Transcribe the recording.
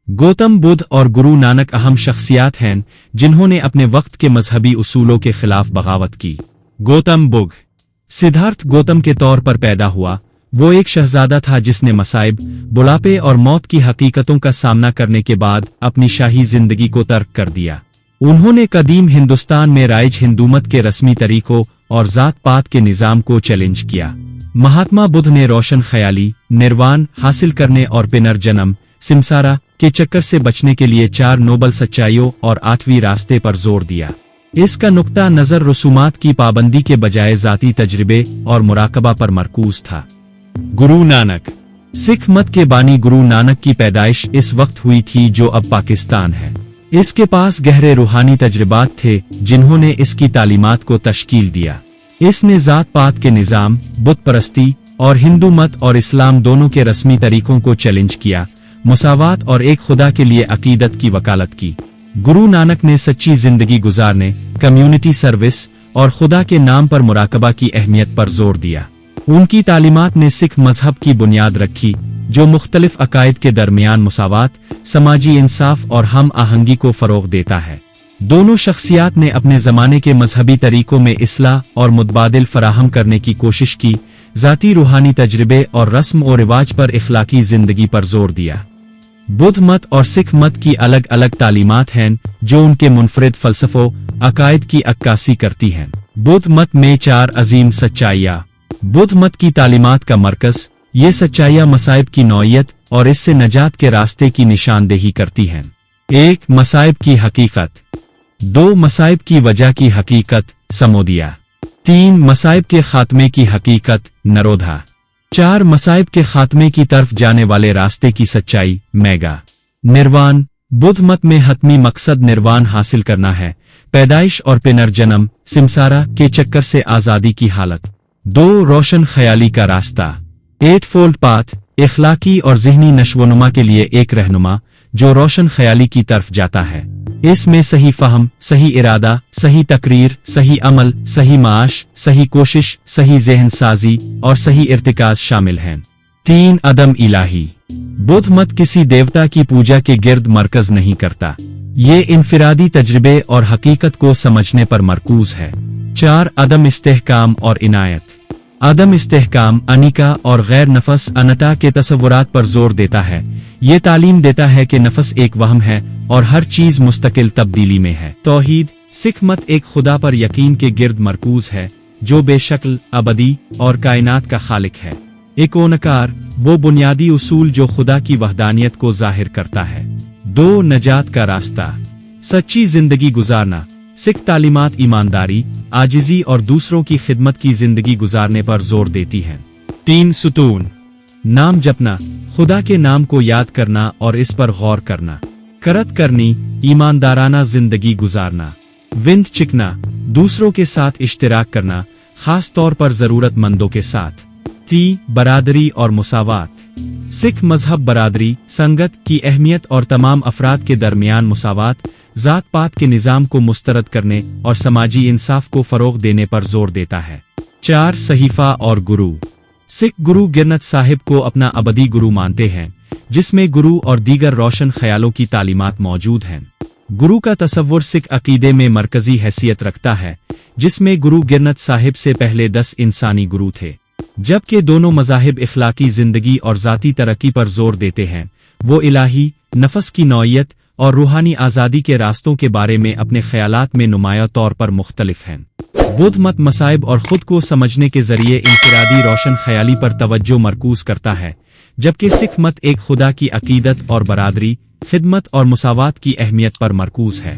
गौतम बुद्ध और गुरु नानक अहम शख्सियात हैं जिन्होंने अपने वक्त के मजहबी उसूलों के खिलाफ बगावत की। गौतम बुद्ध सिद्धार्थ गौतम के तौर पर पैदा हुआ। वो एक शहजादा था जिसने मसाइब, बुढ़ापे और मौत की हकीकतों का सामना करने के बाद अपनी शाही जिंदगी को तर्क कर दिया। उन्होंने कदीम हिंदुस्तान में राइज हिंदूमत के रस्मी तरीकों और जात पात के निज़ाम को चैलेंज किया। महात्मा बुद्ध ने रोशन ख्याली, निर्वाण हासिल करने और पुनर्जन्म सिमसारा के चक्कर से बचने के लिए 4 नोबल सच्चाइयों और 8वीं रास्ते पर जोर दिया। इसका नुक्ता नजर रसूमात की पाबंदी के बजाय जाती तजर्बे और मुराकबा पर मरकूज था। गुरु नानक सिख मत के बानी गुरु नानक की पैदाइश इस वक्त हुई थी जो अब पाकिस्तान है। इसके पास गहरे रूहानी तजर्बात थे जिन्होंने इसकी तालीमात को तश्कील दिया। इसने जात पात के निज़ाम, बुत परस्ती और हिंदू मत और इस्लाम दोनों के रस्मी तरीकों को चैलेंज किया, मुसावात और एक खुदा के लिए अकीदत की वकालत की। गुरु नानक ने सच्ची जिंदगी गुजारने, कम्युनिटी सर्विस और खुदा के नाम पर मुराकबा की अहमियत पर जोर दिया। उनकी तालीमात ने सिख मजहब की बुनियाद रखी जो मुख्तलिफ अकायद के दरमियान मुसावात, समाजी इंसाफ और हम आहंगी को फरोग देता है। दोनों शख्सियात ने अपने जमाने के मजहबी तरीकों में इस्लाह और मुतबादिल फराहम करने की कोशिश की, जाती रूहानी तजर्बे और रस्म और रिवाज पर इखलाकी जिंदगी पर जोर दिया। बुद्ध मत और सिख मत की अलग अलग तालीमात हैं जो उनके मुनफरिद फलसफों, अकायद की अक्कासी करती हैं। बुद्ध मत में 4 अजीम सच्चाइयाँ। बुद्ध मत की तालीमात का मरकज, ये सच्चाइयाँ मसाइब की नौइयत और इससे नजात के रास्ते की निशानदेही करती हैं। 1 मसाइब की हकीकत, 2 मसाइब की वजह की हकीकत समोदिया, 3 मसाइब के खात्मे की हकीकत नरोधा, 4 मसाइब के खात्मे की तरफ जाने वाले रास्ते की सच्चाई मेगा। निर्वाण बुद्ध मत में हतमी मकसद निर्वाण हासिल करना है, पैदाइश और पुनर्जन्म सिमसारा के चक्कर से आजादी की हालत। 2 रोशन ख्याली का रास्ता, 8 फोल्ड पाथ, इखलाकी और ज़हनी नशोनुमा के लिए एक रहनुमा जो रोशन ख्याली की तरफ जाता है। इसमें सही फहम, सही इरादा, सही तकरीर, सही अमल, सही माश, सही कोशिश, सही ज़हन साजी और सही इर्तिकाज शामिल हैं। 3 अदम इलाही बुद्ध मत किसी देवता की पूजा के गिर्द मरकज नहीं करता, ये इनफिरादी तजर्बे और हकीकत को समझने पर मरकूज है। 4 अदम इस्तेहकाम और इनायत। अदम इस्तेहकाम अनिका और गैर नफस अनटा के तसव्वुरात पर जोर देता है। ये तालीम देता है कि नफस एक वहम है और हर चीज मुस्तकिल तब्दीली में है। तौहीद सिख मत एक खुदा पर यकीन के गिर्द मरकूज है जो बेशक्ल, अबदी और कायनात का खालिक है। एक ओनकार वो बुनियादी उसूल जो खुदा की वहदानियत को जाहिर करता है। 2 नजात का रास्ता, सच्ची जिंदगी गुजारना। सिख तालीमात ईमानदारी, आजिजी और दूसरों की खिदमत की जिंदगी गुजारने पर जोर देती हैं। 3 सुतून, नाम जपना, खुदा के नाम को याद करना और इस पर गौर करना। करत करनी, ईमानदाराना जिंदगी गुजारना। विंद चिकना, दूसरों के साथ इश्तिराक करना, खास तौर पर जरूरतमंदों के साथ। 3 बरादरी और मुसावात, सिख मजहब बरादरी, संगत की अहमियत और तमाम अफराद के दरमियान मुसावात, जात पात के निज़ाम को मुस्तरद करने और समाजी इंसाफ को फरोग देने पर जोर देता है। 4 सहीफा और गुरु, सिख गुरु गिरनत साहिब को अपना अबदी गुरु मानते हैं जिसमें गुरु और दीगर रोशन ख्यालों की तालीमात मौजूद हैं। गुरु का तसव्वुर सिख अकीदे में मरकजी हैसियत रखता है जिसमें गुरु गिरनत साहिब से पहले 10 इंसानी गुरु थे। जबकि दोनों मज़ाहिब इखलाकी जिंदगी और ज़ाती तरक्की पर जोर देते हैं, वो इलाही, नफस की नौइयत और रूहानी आज़ादी के रास्तों के बारे में अपने ख्यालात में नुमाया तौर पर मुख्तलिफ हैं। बुद्ध मत मसाइब और खुद को समझने के जरिए इनफिरादी रोशन ख्याली पर तवज्जो मरकूज करता है, जबकि सिख मत एक खुदा की अकीदत और बरादरी, खिदमत और मुसावात की अहमियत पर मरकूज है।